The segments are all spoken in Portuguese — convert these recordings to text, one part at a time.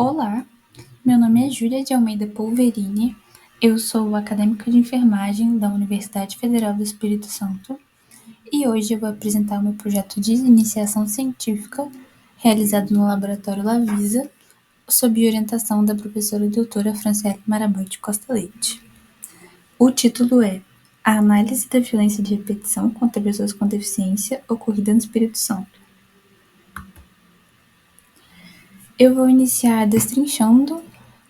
Olá, meu nome é Júlia de Almeida Polverini, eu sou acadêmica de enfermagem da Universidade Federal do Espírito Santo e hoje eu vou apresentar o meu projeto de iniciação científica realizado no Laboratório Lavisa, sob orientação da professora doutora Franciele Marabante Costa Leite. O título é A Análise da Violência de Repetição contra Pessoas com Deficiência ocorrida no Espírito Santo. Eu vou iniciar destrinchando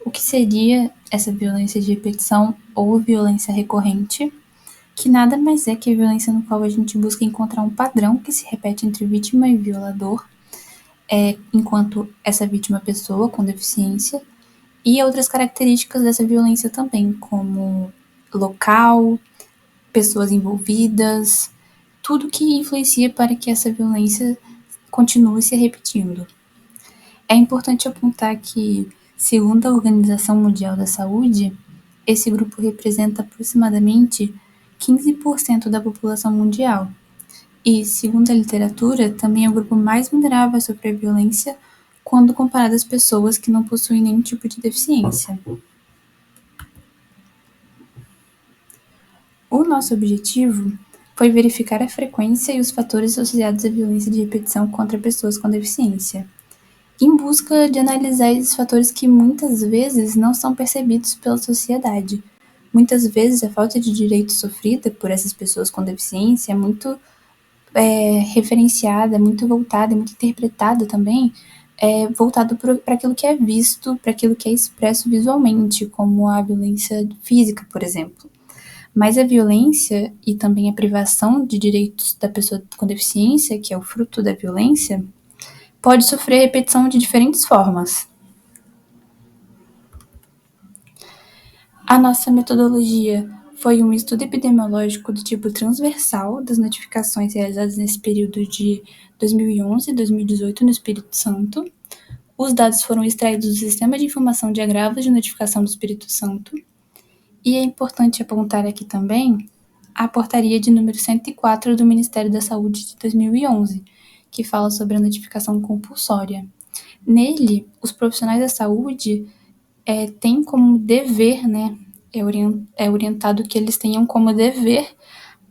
o que seria essa violência de repetição ou violência recorrente, que nada mais é que a violência no qual a gente busca encontrar um padrão que se repete entre vítima e violador, enquanto essa vítima é pessoa com deficiência, e outras características dessa violência também, como local, pessoas envolvidas, tudo que influencia para que essa violência continue se repetindo. É importante apontar que, segundo a Organização Mundial da Saúde, esse grupo representa aproximadamente 15% da população mundial. E, segundo a literatura, também é o grupo mais vulnerável a sofrer violência quando comparado às pessoas que não possuem nenhum tipo de deficiência. O nosso objetivo foi verificar a frequência e os fatores associados à violência de repetição contra pessoas com deficiência, em busca de analisar esses fatores que muitas vezes não são percebidos pela sociedade. Muitas vezes a falta de direito sofrida por essas pessoas com deficiência é muito referenciada, muito voltada, muito interpretada também, voltado para aquilo que é visto, para aquilo que é expresso visualmente, como a violência física, por exemplo. Mas a violência e também a privação de direitos da pessoa com deficiência, que é o fruto da violência, pode sofrer repetição de diferentes formas. A nossa metodologia foi um estudo epidemiológico do tipo transversal das notificações realizadas nesse período de 2011 e 2018 no Espírito Santo. Os dados foram extraídos do Sistema de Informação de Agravos de Notificação do Espírito Santo. E é importante apontar aqui também a portaria de número 104 do Ministério da Saúde de 2011, que fala sobre a notificação compulsória. Nele, os profissionais da saúde têm como dever, né, é orientado que eles tenham como dever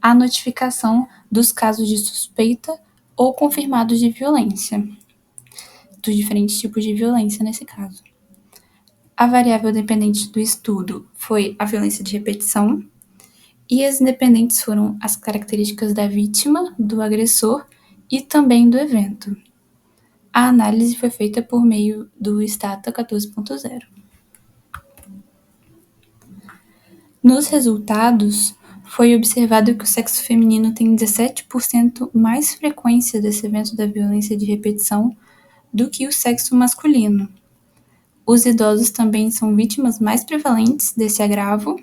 a notificação dos casos de suspeita ou confirmados de violência, dos diferentes tipos de violência nesse caso. A variável dependente do estudo foi a violência de repetição, e as independentes foram as características da vítima, do agressor e também do evento. A análise foi feita por meio do Stata 14.0. Nos resultados, foi observado que o sexo feminino tem 17% mais frequência desse evento da violência de repetição do que o sexo masculino. Os idosos também são vítimas mais prevalentes desse agravo.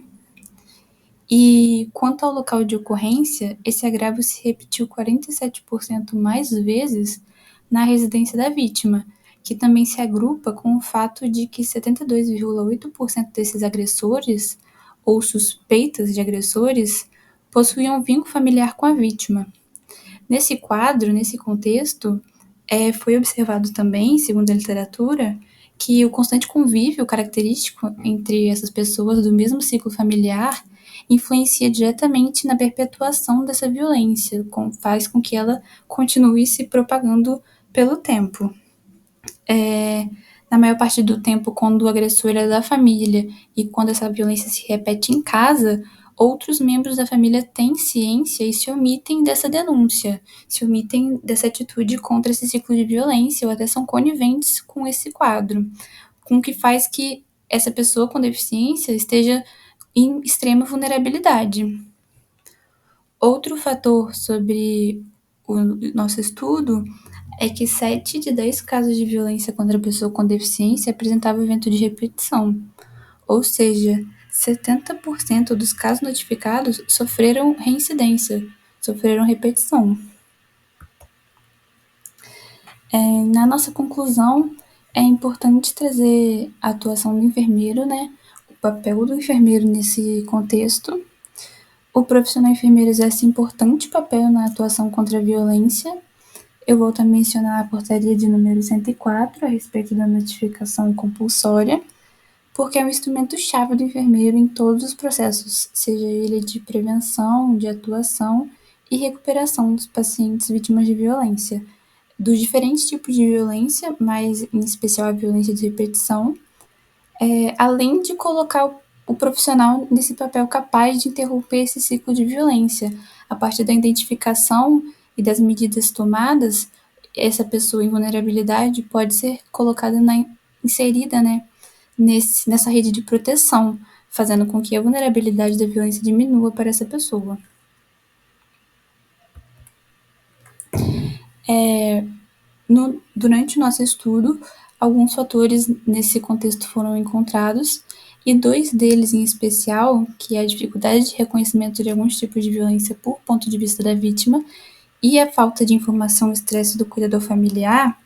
E quanto ao local de ocorrência, esse agravo se repetiu 47% mais vezes na residência da vítima, que também se agrupa com o fato de que 72,8% desses agressores ou suspeitas de agressores possuíam vínculo familiar com a vítima. Nesse quadro, nesse contexto, foi observado também, segundo a literatura, que o constante convívio característico entre essas pessoas do mesmo ciclo familiar influencia diretamente na perpetuação dessa violência, faz com que ela continue se propagando pelo tempo. Na maior parte do tempo, quando o agressor é da família e quando essa violência se repete em casa, outros membros da família têm ciência e se omitem dessa denúncia, se omitem dessa atitude contra esse ciclo de violência ou até são coniventes com esse quadro, com o que faz que essa pessoa com deficiência esteja em extrema vulnerabilidade. Outro fator sobre o nosso estudo é que 7 de 10 casos de violência contra a pessoa com deficiência apresentavam evento de repetição, ou seja, 70% dos casos notificados sofreram reincidência, sofreram repetição. Na nossa conclusão, é importante trazer a atuação do enfermeiro, né? O papel do enfermeiro nesse contexto. O profissional enfermeiro exerce importante papel na atuação contra a violência. Eu vou também mencionar a portaria de número 104, a respeito da notificação compulsória, porque é um instrumento-chave do enfermeiro em todos os processos, seja ele de prevenção, de atuação e recuperação dos pacientes vítimas de violência, dos diferentes tipos de violência, mas em especial a violência de repetição, além de colocar o profissional nesse papel capaz de interromper esse ciclo de violência. A partir da identificação e das medidas tomadas, essa pessoa em vulnerabilidade pode ser colocada inserida, né, nessa rede de proteção, fazendo com que a vulnerabilidade da violência diminua para essa pessoa. Durante o nosso estudo, alguns fatores nesse contexto foram encontrados, e dois deles em especial, que é a dificuldade de reconhecimento de alguns tipos de violência por ponto de vista da vítima e a falta de informação e estresse do cuidador familiar,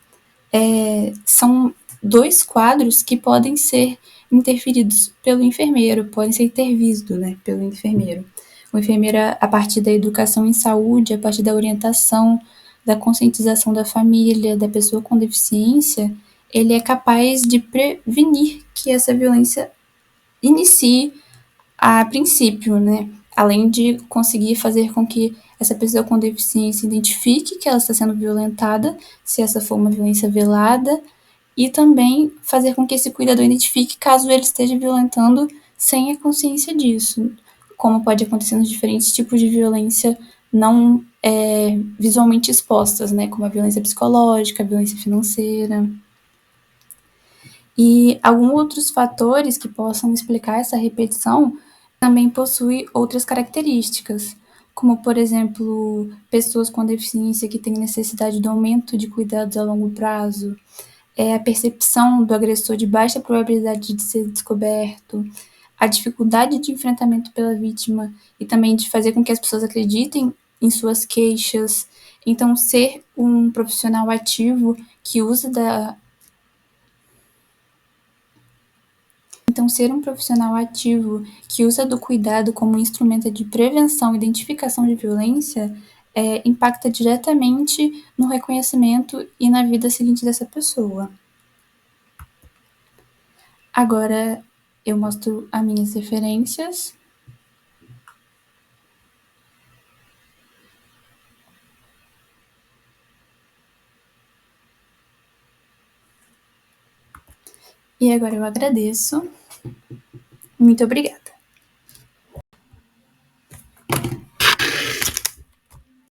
são dois quadros que podem ser interferidos pelo enfermeiro, podem ser intervistos, né, pelo enfermeiro. O enfermeiro, a partir da educação em saúde, a partir da orientação, da conscientização da família, da pessoa com deficiência, ele é capaz de prevenir que essa violência inicie a princípio, né? Além de conseguir fazer com que essa pessoa com deficiência identifique que ela está sendo violentada, se essa for uma violência velada, e também fazer com que esse cuidador identifique caso ele esteja violentando sem a consciência disso, como pode acontecer nos diferentes tipos de violência não visualmente expostas, né, como a violência psicológica, a violência financeira. E alguns outros fatores que possam explicar essa repetição também possuem outras características, como, por exemplo, pessoas com deficiência que têm necessidade do aumento de cuidados a longo prazo, a percepção do agressor de baixa probabilidade de ser descoberto, a dificuldade de enfrentamento pela vítima e também de fazer com que as pessoas acreditem em suas queixas. Então, ser um profissional ativo que usa da Então, ser um profissional ativo que usa do cuidado como instrumento de prevenção e identificação de violência impacta diretamente no reconhecimento e na vida seguinte dessa pessoa. Agora, eu mostro as minhas referências. E agora eu agradeço. Muito obrigada.